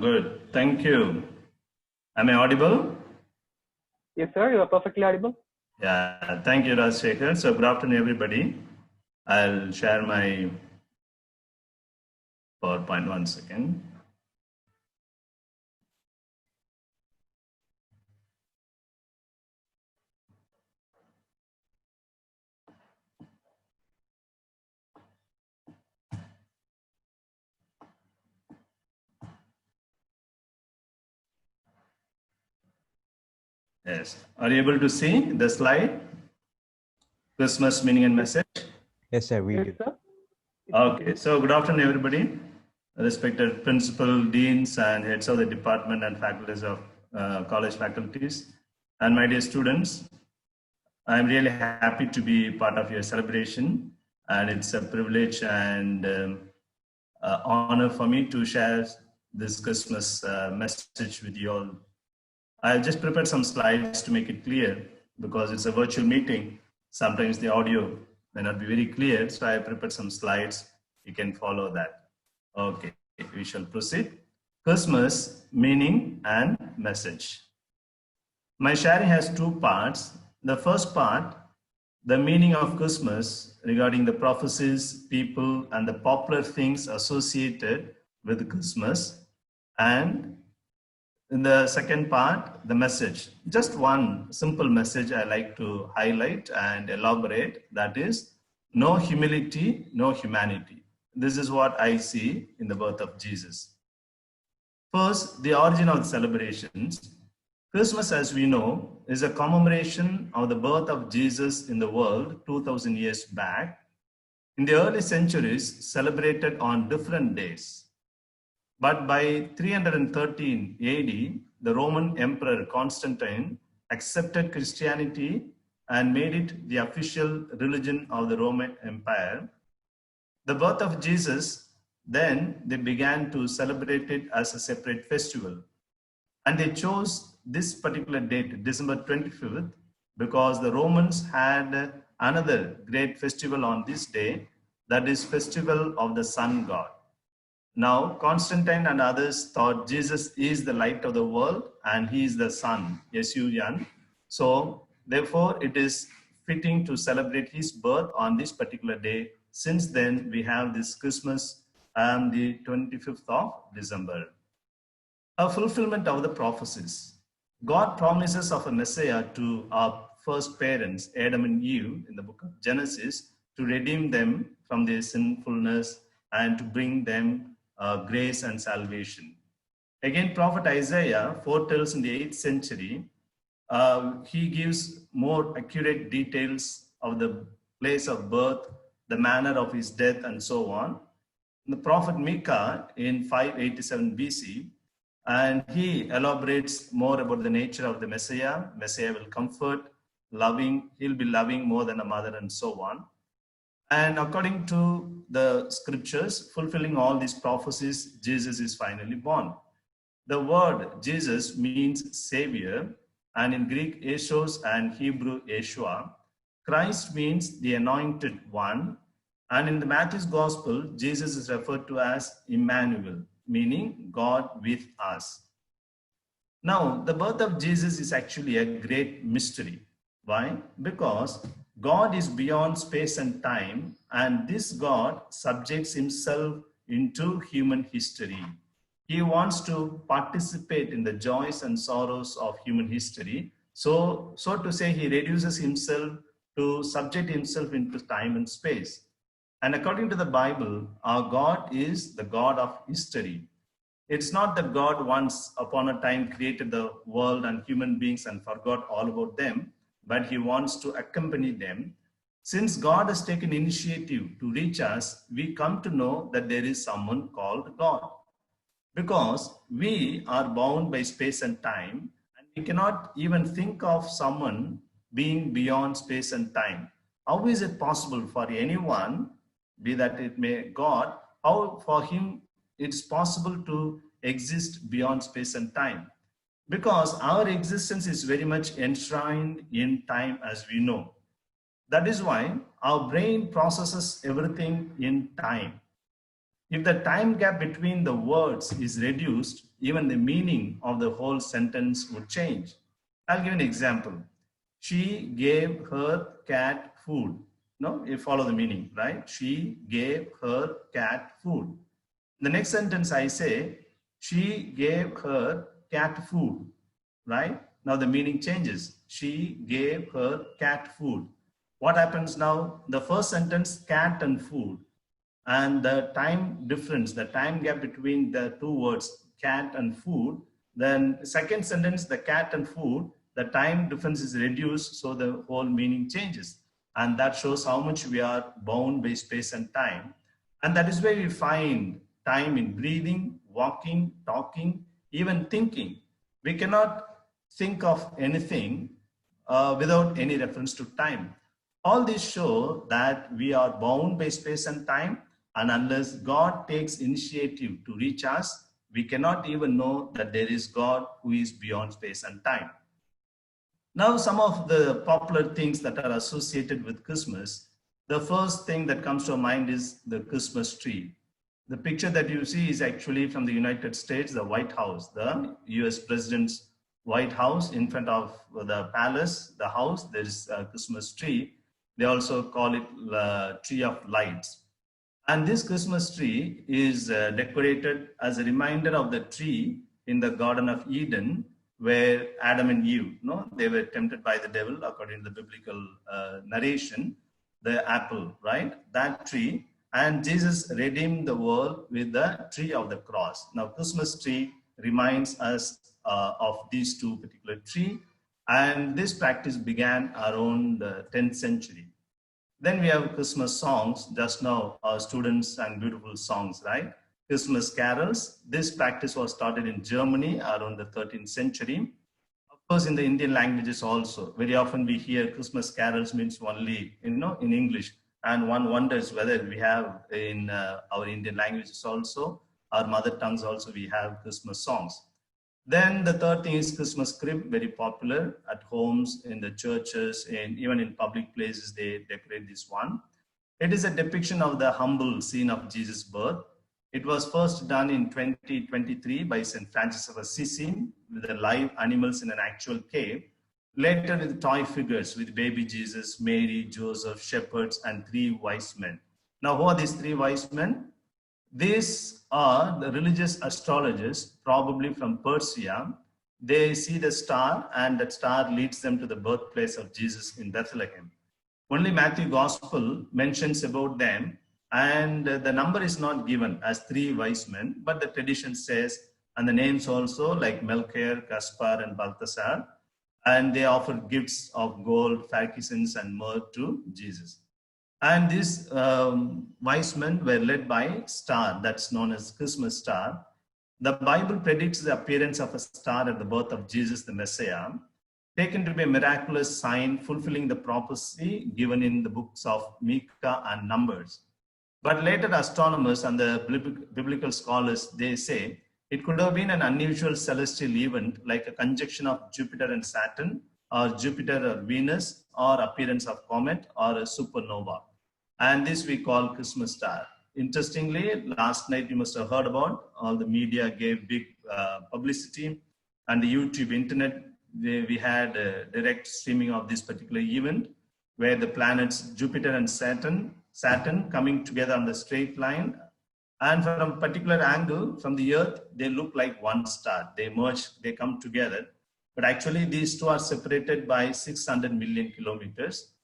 Good. Thank you. Am I audible? Yes, sir. You are perfectly audible. Yeah. Thank you, Rajshekhar. So, good afternoon, everybody. I'll share my PowerPoint 1 second. Yes. Are you able to see the slide? Christmas meaning and message? Yes, sir, we Yes, do. sir. Okay. So, good afternoon, everybody. Respected principal, deans, and heads of the department and faculties of college faculties, and my dear students. I'm really happy to be part of your celebration, and it's a privilege and honor for me to share this Christmas message with you all. I've just prepared some slides to make it clear because it's a virtual meeting. Sometimes the audio may not be very clear, so I prepared some slides. You can follow that. Okay, we shall proceed. Christmas, meaning and message. My sharing has two parts. The first part, the meaning of Christmas regarding the prophecies, people, and the popular things associated with Christmas. And in the second part, the message. Just one simple message I like to highlight and elaborate. That is, no humility, no humanity. This is what I see in the birth of Jesus. First, the origin of the celebrations. Christmas, as we know, is a commemoration of the birth of Jesus in the world 2000 years back. In the early centuries, celebrated on different days. But by 313 AD, the Roman Emperor Constantine accepted Christianity and made it the official religion of the Roman Empire. The birth of Jesus, then they began to celebrate it as a separate festival. And they chose this particular date, December 25th, because the Romans had another great festival on this day, that is festival of the sun god. Now, Constantine and others thought Jesus is the light of the world and he is the sun, S-U-N. So, therefore, it is fitting to celebrate his birth on this particular day. Since then, we have this Christmas and the 25th of December. A fulfillment of the prophecies. God promises of a Messiah to our first parents, Adam and Eve, in the book of Genesis, to redeem them from their sinfulness and to bring them grace and salvation. Again, Prophet Isaiah foretells in the 8th century, he gives more accurate details of the place of birth, the manner of his death, and so on. The Prophet Micah in 587 BC, and he elaborates more about the nature of the Messiah. Messiah will comfort, loving, he'll be loving more than a mother, and so on. And according to the scriptures, fulfilling all these prophecies, Jesus is finally born. The word Jesus means Savior, and in Greek, Yeshos, and Hebrew, Yeshua. Christ means the anointed one, and in the Matthew's Gospel, Jesus is referred to as Emmanuel, meaning God with us. Now, the birth of Jesus is actually a great mystery. Why? Because God is beyond space and time, and this God subjects himself into human history. He wants to participate in the joys and sorrows of human history. So to say, he reduces himself to subject himself into time and space. And according to the Bible, our God is the God of history. It's not that God once upon a time created the world and human beings and forgot all about them, but he wants to accompany them. Since God has taken initiative to reach us, we come to know that there is someone called God. Because we are bound by space and time, and we cannot even think of someone being beyond space and time. How is it possible for anyone, be that it may God, how for him it's possible to exist beyond space and time? Because our existence is very much enshrined in time, as we know. That is why our brain processes everything in time. If the time gap between the words is reduced, even the meaning of the whole sentence would change. I'll give an example. She gave her cat food. No, you follow the meaning, right? She gave her cat food. The next sentence I say, she gave her cat food, right? Now the meaning changes. She gave her cat food. What happens now? The first sentence, cat and food, and the time difference, the time gap between the two words, cat and food, then second sentence, the cat and food, the time difference is reduced, so the whole meaning changes. And that shows how much we are bound by space and time. And that is where we find time in breathing, walking, talking, even thinking. We cannot think of anything without any reference to time. All these show that we are bound by space and time, and unless God takes initiative to reach us, we cannot even know that there is God who is beyond space and time. Now, some of the popular things that are associated with Christmas, the first thing that comes to our mind is the Christmas tree. The picture that you see is actually from the United States, the White House, the US President's White House. In front of the palace, the house, there is a Christmas tree. They also call it the Tree of Lights. And this Christmas tree is decorated as a reminder of the tree in the Garden of Eden, where Adam and Eve, they were tempted by the devil, according to the biblical narration, the apple, right? That tree. And Jesus redeemed the world with the tree of the cross. Now, Christmas tree reminds us of these two particular trees. And this practice began around the 10th century. Then we have Christmas songs. Just now, our students sang beautiful songs, right? Christmas carols. This practice was started in Germany around the 13th century. Of course, in the Indian languages also. Very often we hear Christmas carols means only, in English. And one wonders whether we have in our Indian languages also, our mother tongues also, we have Christmas songs. Then the third thing is Christmas crib, very popular at homes, in the churches, and even in public places, they decorate this one. It is a depiction of the humble scene of Jesus' birth. It was first done in 2023 by St. Francis of Assisi with the live animals in an actual cave. Later with toy figures with baby Jesus, Mary, Joseph, shepherds, and 3 wise men. Now, who are these 3 wise men? These are the religious astrologers, probably from Persia. They see the star, and that star leads them to the birthplace of Jesus in Bethlehem. Only Matthew Gospel mentions about them, and the number is not given as 3 wise men, but the tradition says, and the names also like Melchior, Caspar, and Balthasar, and they offer gifts of gold, frankincense, and myrrh to Jesus. And these wise men were led by star, that's known as Christmas star. The Bible predicts the appearance of a star at the birth of Jesus, the Messiah, taken to be a miraculous sign fulfilling the prophecy given in the books of Micah and Numbers. But later astronomers and the biblical scholars, they say it could have been an unusual celestial event like a conjunction of Jupiter and Saturn, or Jupiter or Venus, or appearance of comet or a supernova. And this we call Christmas star. Interestingly, last night you must have heard about, all the media gave big publicity, and the YouTube internet, we had a direct streaming of this particular event where the planets Jupiter and Saturn coming together on the straight line. And from a particular angle from the Earth, they look like one star. They merge, they come together. But actually, these two are separated by 600 million kilometers.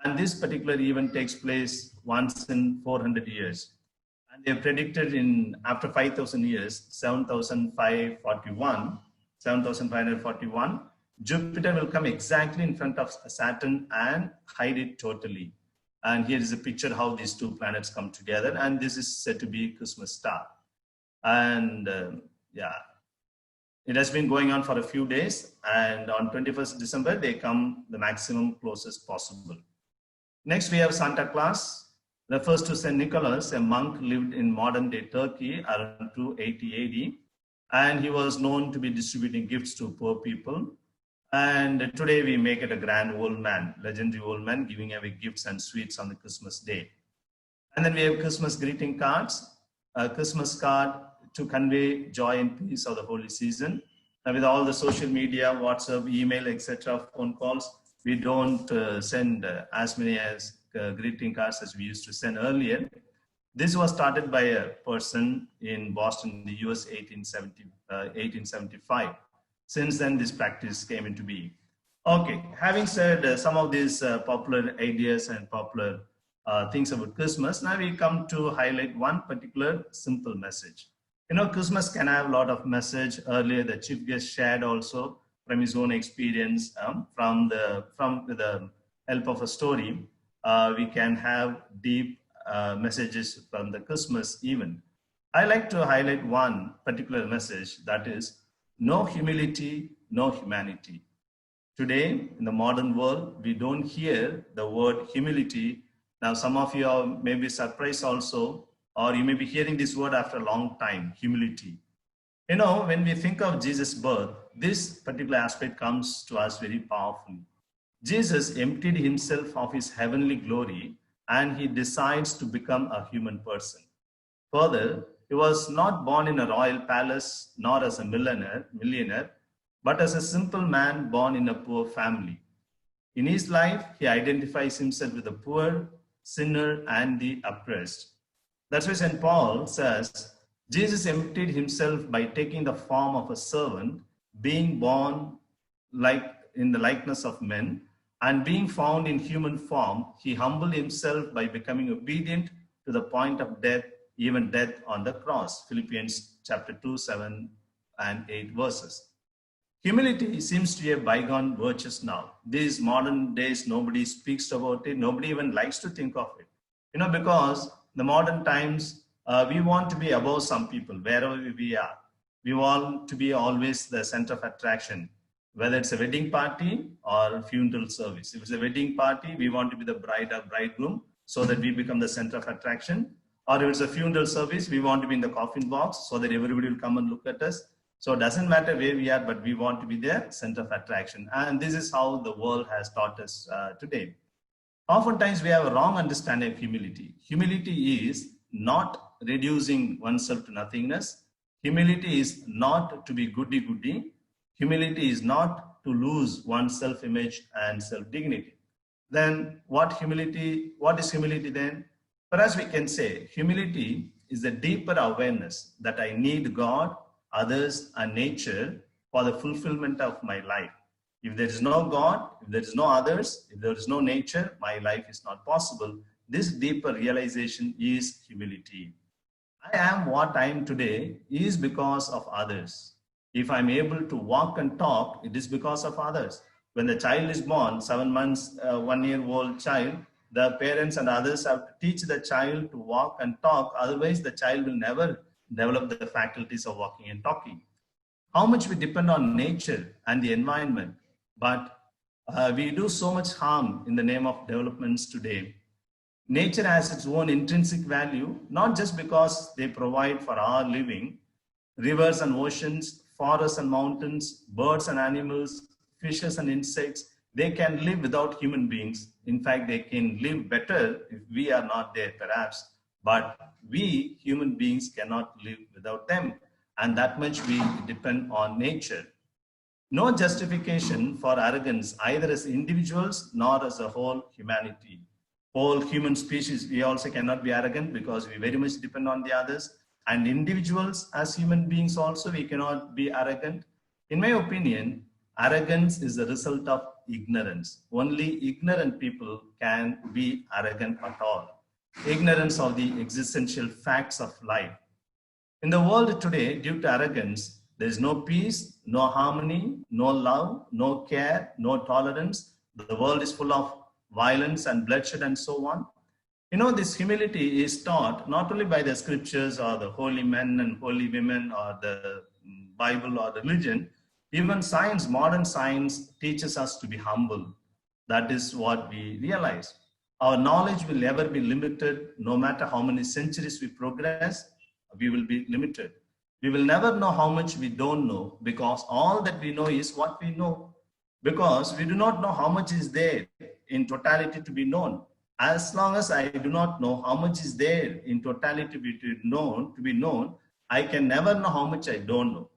And this particular event takes place once in 400 years. And they predicted after 5,000 years, 7,541, Jupiter will come exactly in front of Saturn and hide it totally. And here is a picture how these two planets come together. And this is said to be Christmas star. And it has been going on for a few days. And on 21st December, they come the maximum closest possible. Next, we have Santa Claus. Refers to St. Nicholas, a monk lived in modern-day Turkey around 280 AD. And he was known to be distributing gifts to poor people. And today we make it a grand old man, legendary old man, giving away gifts and sweets on the Christmas day. And then we have Christmas greeting cards. A Christmas card to convey joy and peace of the holy season. And with all the social media, WhatsApp, email, etc., phone calls, we don't send as many as greeting cards as we used to send earlier. This was started by a person in Boston, the US, 1875. Since then, this practice came into being. Okay, having said some of these popular ideas and popular things about Christmas, now we come to highlight one particular simple message. You know, Christmas can have a lot of message. Earlier, the chief guest shared also from his own experience, from the help of a story. We can have deep messages from the Christmas event. I like to highlight one particular message, that is, no humility, no humanity. Today, in the modern world, we don't hear the word humility. Now, some of you may be surprised also, or you may be hearing this word after a long time, humility. You know, when we think of Jesus' birth, this particular aspect comes to us very powerfully. Jesus emptied himself of his heavenly glory and he decides to become a human person. Further, he was not born in a royal palace nor as a millionaire, but as a simple man born in a poor family. In his life, he identifies himself with the poor, sinner, and the oppressed. That's why St. Paul says, Jesus emptied himself by taking the form of a servant, being born like in the likeness of men, and being found in human form, he humbled himself by becoming obedient to the point of death, even death on the cross. Philippians chapter 2, 7 and 8 verses. Humility seems to be a bygone virtue now. These modern days, nobody speaks about it. Nobody even likes to think of it. You know, because the modern times, we want to be above some people, wherever we are. We want to be always the center of attraction, whether it's a wedding party or a funeral service. If it's a wedding party, we want to be the bride or bridegroom so that we become the center of attraction. Or if it's a funeral service, we want to be in the coffin box so that everybody will come and look at us. So it doesn't matter where we are, but we want to be their center of attraction. And this is how the world has taught us today. Oftentimes, we have a wrong understanding of humility. Humility is not reducing oneself to nothingness. Humility is not to be goody-goody. Humility is not to lose one's self-image and self-dignity. Then what is humility then? Perhaps we can say humility is a deeper awareness that I need God, others, and nature for the fulfillment of my life. If there is no God, if there is no others, if there is no nature, my life is not possible. This deeper realization is humility. I am what I am today is because of others. If I'm able to walk and talk, it is because of others. When the child is born, 7 months, 1 year old child, the parents and others have to teach the child to walk and talk. Otherwise, the child will never develop the faculties of walking and talking. How much we depend on nature and the environment, but we do so much harm in the name of developments today. Nature has its own intrinsic value, not just because they provide for our living. Rivers and oceans, forests and mountains, birds and animals, fishes and insects, they can live without human beings. In fact, they can live better if we are not there, perhaps. But we, human beings, cannot live without them. And that much we depend on nature. No justification for arrogance, either as individuals nor as a whole humanity. Whole human species, we also cannot be arrogant because we very much depend on the others. And individuals as human beings also, we cannot be arrogant. In my opinion, arrogance is the result of ignorance. Only ignorant people can be arrogant at all. Ignorance of the existential facts of life. In the world today, due to arrogance, there is no peace, no harmony, no love, no care, no tolerance. The world is full of violence and bloodshed and so on. You know, this humility is taught not only by the scriptures or the holy men and holy women or the Bible or religion. Even science, modern science, teaches us to be humble. That is what we realize. Our knowledge will never be limited. No matter how many centuries we progress, we will be limited. We will never know how much we don't know, because all that we know is what we know. Because we do not know how much is there in totality to be known. As long as I do not know how much is there in totality to be known, I can never know how much I don't know.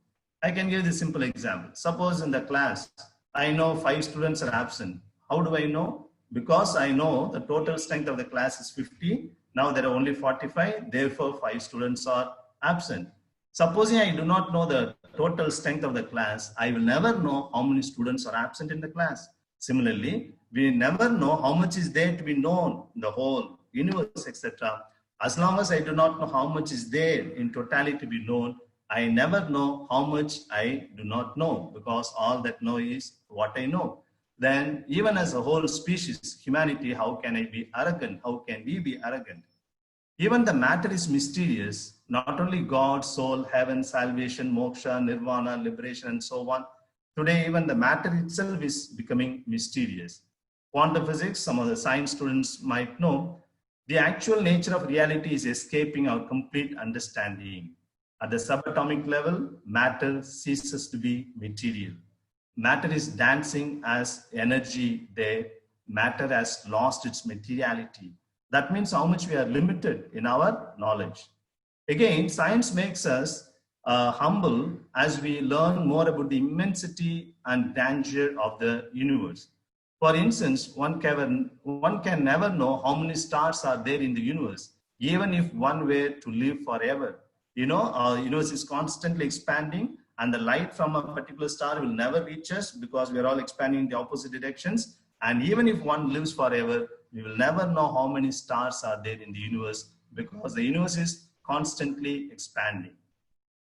I can give this simple example. Suppose in the class, I know 5 students are absent. How do I know? Because I know the total strength of the class is 50. Now there are only 45. Therefore, 5 students are absent. Supposing I do not know the total strength of the class, I will never know how many students are absent in the class. Similarly, we never know how much is there to be known in the whole universe, etc. As long as I do not know how much is there in totality to be known, I never know how much I do not know, because all that know is what I know. Then even as a whole species, humanity, how can I be arrogant? How can we be arrogant? Even the matter is mysterious. Not only God, soul, heaven, salvation, moksha, nirvana, liberation, and so on. Today, even the matter itself is becoming mysterious. Quantum physics, some of the science students might know, the actual nature of reality is escaping our complete understanding. At the subatomic level, matter ceases to be material. Matter is dancing as energy there. Matter has lost its materiality. That means how much we are limited in our knowledge. Again, science makes us humble as we learn more about the immensity and danger of the universe. For instance, one can never know how many stars are there in the universe, even if one were to live forever. You know, our universe is constantly expanding, and the light from a particular star will never reach us because we are all expanding in the opposite directions. And even if one lives forever, we will never know how many stars are there in the universe, because the universe is constantly expanding.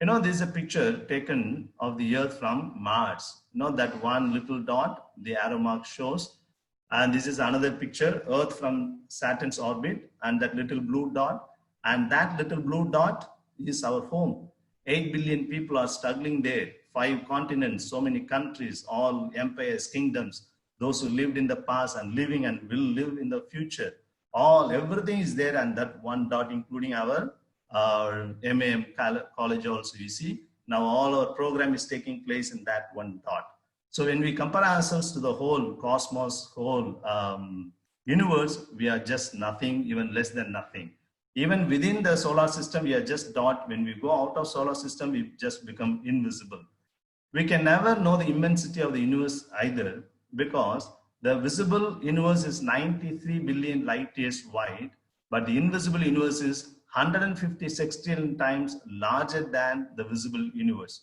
You know, this is a picture taken of the Earth from Mars. You know, that one little dot, the arrow mark shows. And this is another picture, Earth from Saturn's orbit, and that little blue dot. And that little blue dot is our home. 8 billion people are struggling there. 5 continents, so many countries, all empires, kingdoms, those who lived in the past and living and will live in the future. Everything is there, and that one dot, including our MAM college also, you see. Now all our program is taking place in that one dot. So when we compare ourselves to the whole cosmos, whole universe, we are just nothing, even less than nothing. Even within the solar system, we are just dot. When we go out of solar system, we just become invisible. We can never know the immensity of the universe either, because the visible universe is 93 billion light years wide, but the invisible universe is 150 sextillion times larger than the visible universe.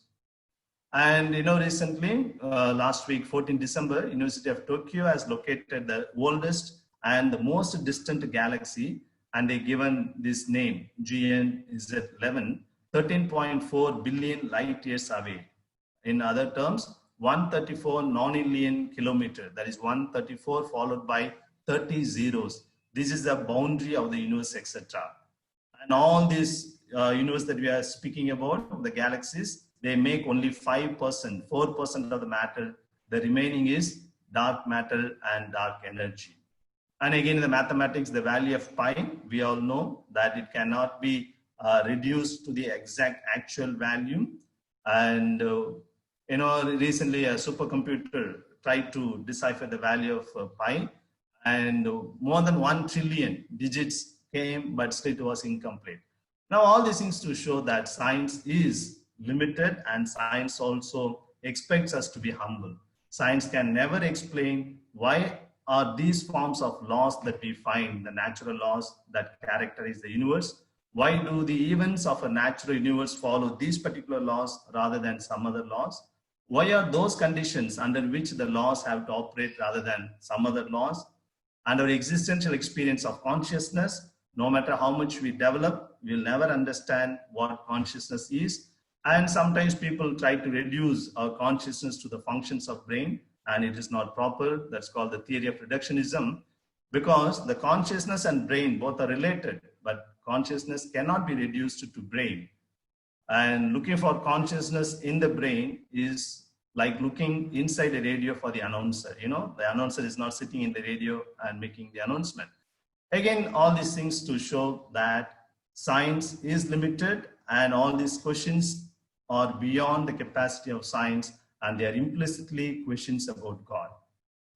And you know, recently, last week, 14 December, University of Tokyo has located the oldest and the most distant galaxy, and they given this name, GNZ11, 13.4 billion light years away. In other terms, 134 nonillion kilometer, that is 134 followed by 30 zeros. This is the boundary of the universe, etc. And all these universe that we are speaking about, the galaxies, they make only 5%, 4% of the matter. The remaining is dark matter and dark energy. And again, in the mathematics, the value of pi, we all know that it cannot be reduced to the exact actual value. And you know, recently a supercomputer tried to decipher the value of pi, and more than 1 trillion digits came, but still it was incomplete. Now, all these things to show that science is limited, and science also expects us to be humble. Science can never explain why are these forms of laws that we find, the natural laws that characterize the universe. Why do the events of a natural universe follow these particular laws rather than some other laws? Why are those conditions under which the laws have to operate rather than some other laws? And our existential experience of consciousness, no matter how much we develop, we'll never understand what consciousness is. And sometimes people try to reduce our consciousness to the functions of brain, and it is not proper. That's called the theory of reductionism, because the consciousness and brain both are related, but consciousness cannot be reduced to brain. And looking for consciousness in the brain is like looking inside a radio for the announcer. You know, the announcer is not sitting in the radio and making the announcement. Again, all these things to show that science is limited, and all these questions are beyond the capacity of science, and they are implicitly questions about God.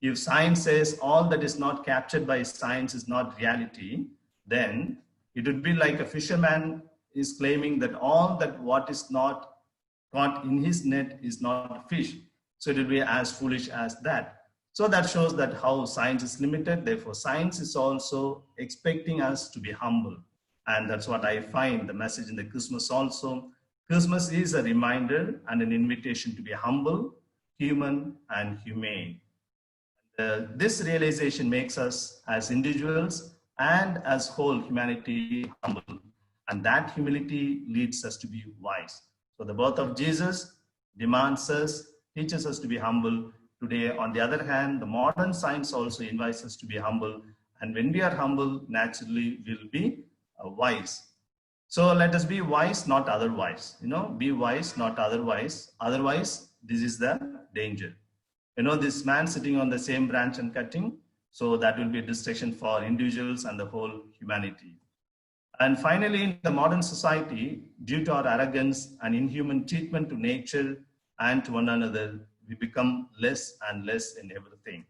If science says all that is not captured by science is not reality, then it would be like a fisherman is claiming that all that what is not caught in his net is not fish. So it will be as foolish as that. So that shows that how science is limited. Therefore, science is also expecting us to be humble. And that's what I find the message in the Christmas also. Christmas is a reminder and an invitation to be humble, human, and humane. This realization makes us as individuals and as whole humanity humble. And that humility leads us to be wise. So the birth of Jesus demands us, teaches us to be humble. Today, on the other hand, the modern science also invites us to be humble. And when we are humble, naturally we'll be wise. So let us be wise, not otherwise. Be wise, not otherwise. Otherwise, this is the danger. This man sitting on the same branch and cutting. So that will be a distraction for individuals and the whole humanity. And finally, in the modern society, due to our arrogance and inhuman treatment to nature and to one another, we become less and less in everything.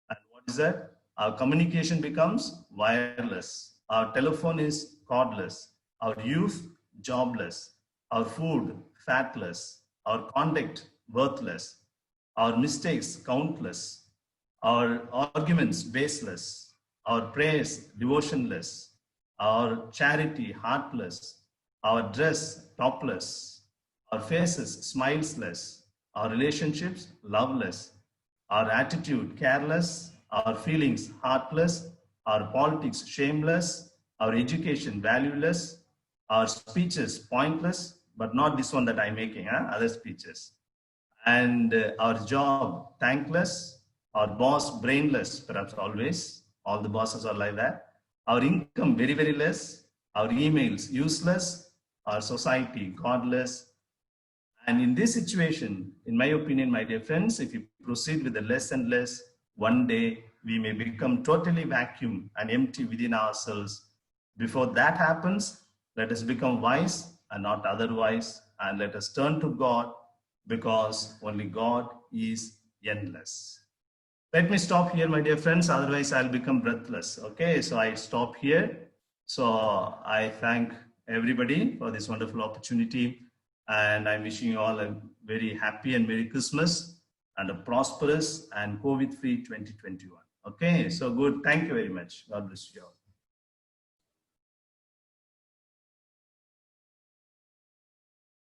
And what is that? Our communication becomes wireless. Our telephone is cordless. Our youth, jobless. Our food, fatless. Our conduct, worthless. Our mistakes, countless. Our arguments, baseless. Our prayers, devotionless. Our charity, heartless. Our dress, topless. Our faces, smilesless. Our relationships, loveless. Our attitude, careless. Our feelings, heartless. Our politics, shameless. Our education, valueless. Our speeches, pointless, but not this one that I'm making, other speeches. And our job, thankless. Our boss, brainless, perhaps always. All the bosses are like that. Our income, very, very less. Our emails, useless. Our society, godless. And in this situation, in my opinion, my dear friends, if you proceed with the less and less, one day we may become totally vacuum and empty within ourselves. Before that happens, let us become wise and not otherwise. And let us turn to God, because only God is endless. Let me stop here, my dear friends, otherwise I'll become breathless. Okay, so I stop here. So I thank everybody for this wonderful opportunity, and I'm wishing you all a very happy and Merry Christmas and a prosperous and COVID-free 2021. Okay, so good. Thank you very much. God bless you all.